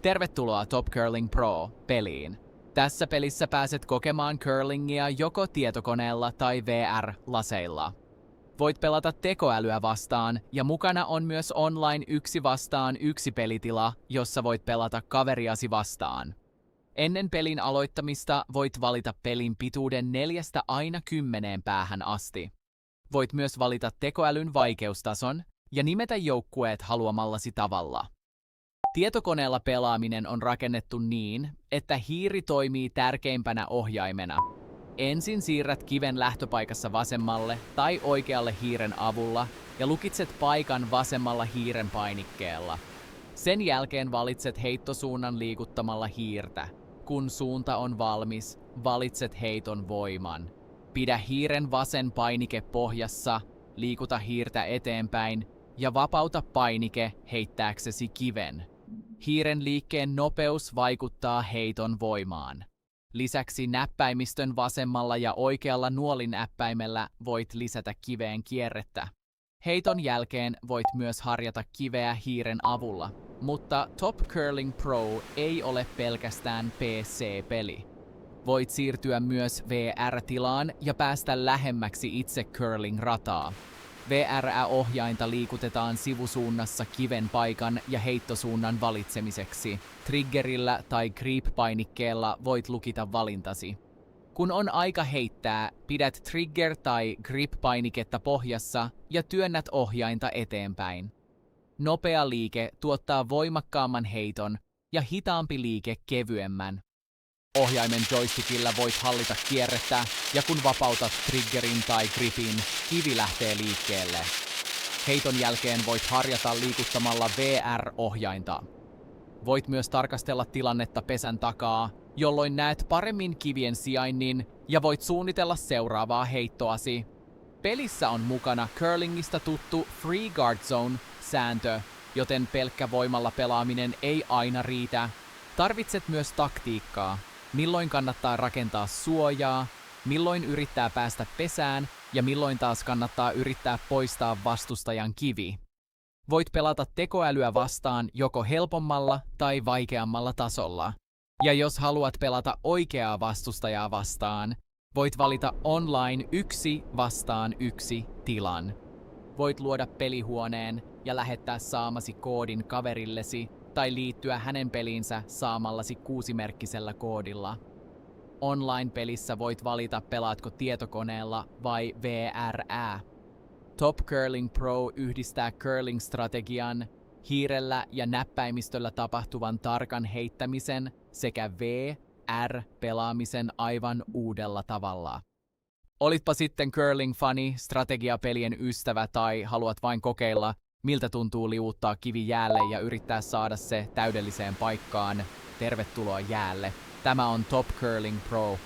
Tervetuloa Top Curling Pro-peliin. Tässä pelissä pääset kokemaan curlingia joko tietokoneella tai VR-laseilla. Voit pelata tekoälyä vastaan ja mukana on myös online 1 vastaan 1 pelitila, jossa voit pelata kaveriasi vastaan. Ennen pelin aloittamista voit valita pelin pituuden 4 aina 10 päähän asti. Voit myös valita tekoälyn vaikeustason ja nimetä joukkueet haluamallasi tavalla. Tietokoneella pelaaminen on rakennettu niin, että hiiri toimii tärkeimpänä ohjaimena. Ensin siirrät kiven lähtöpaikassa vasemmalle tai oikealle hiiren avulla ja lukitset paikan vasemmalla hiiren painikkeella. Sen jälkeen valitset heittosuunnan liikuttamalla hiirtä. Kun suunta on valmis, valitset heiton voiman. Pidä hiiren vasen painike pohjassa, liikuta hiirtä eteenpäin ja vapauta painike heittääksesi kiven. Hiiren liikkeen nopeus vaikuttaa heiton voimaan. Lisäksi näppäimistön vasemmalla ja oikealla nuolinäppäimellä voit lisätä kiveen kierrettä. Heiton jälkeen voit myös harjata kiveä hiiren avulla, mutta Top Curling Pro ei ole pelkästään PC-peli. Voit siirtyä myös VR-tilaan ja päästä lähemmäksi itse curling-rataa. VR-ohjainta liikutetaan sivusuunnassa kiven paikan ja heittosuunnan valitsemiseksi. Triggerillä tai grip-painikkeella voit lukita valintasi. Kun on aika heittää, pidät trigger- tai grip-painiketta pohjassa ja työnnät ohjainta eteenpäin. Nopea liike tuottaa voimakkaamman heiton ja hitaampi liike kevyemmän. Ohjaimen joystickilla voit hallita kierrettä ja kun vapautat triggerin tai gripin, kivi lähtee liikkeelle. Heiton jälkeen voit harjata liikuttamalla VR-ohjainta. Voit myös tarkastella tilannetta pesän takaa, jolloin näet paremmin kivien sijainnin ja voit suunnitella seuraavaa heittoasi. Pelissä on mukana curlingista tuttu Free Guard Zone-sääntö, joten pelkkä voimalla pelaaminen ei aina riitä. Tarvitset myös taktiikkaa. Milloin kannattaa rakentaa suojaa, milloin yrittää päästä pesään ja milloin taas kannattaa yrittää poistaa vastustajan kivi. Voit pelata tekoälyä vastaan joko helpommalla tai vaikeammalla tasolla. Ja jos haluat pelata oikeaa vastustajaa vastaan, voit valita online 1 vastaan 1 tilan. Voit luoda pelihuoneen ja lähettää saamasi koodin kaverillesi tai liittyä hänen peliinsä saamallasi 6-merkkisellä koodilla. Online-pelissä voit valita, pelaatko tietokoneella vai VR. Top Curling Pro yhdistää curling-strategian, hiirellä ja näppäimistöllä tapahtuvan tarkan heittämisen sekä VR-pelaamisen aivan uudella tavalla. Olitpa sitten curling-fani, strategiapelien ystävä tai haluat vain kokeilla, miltä tuntuu liuuttaa kivi jäälle ja yrittää saada se täydelliseen paikkaan. Tervetuloa jäälle. Tämä on Top Curling Pro.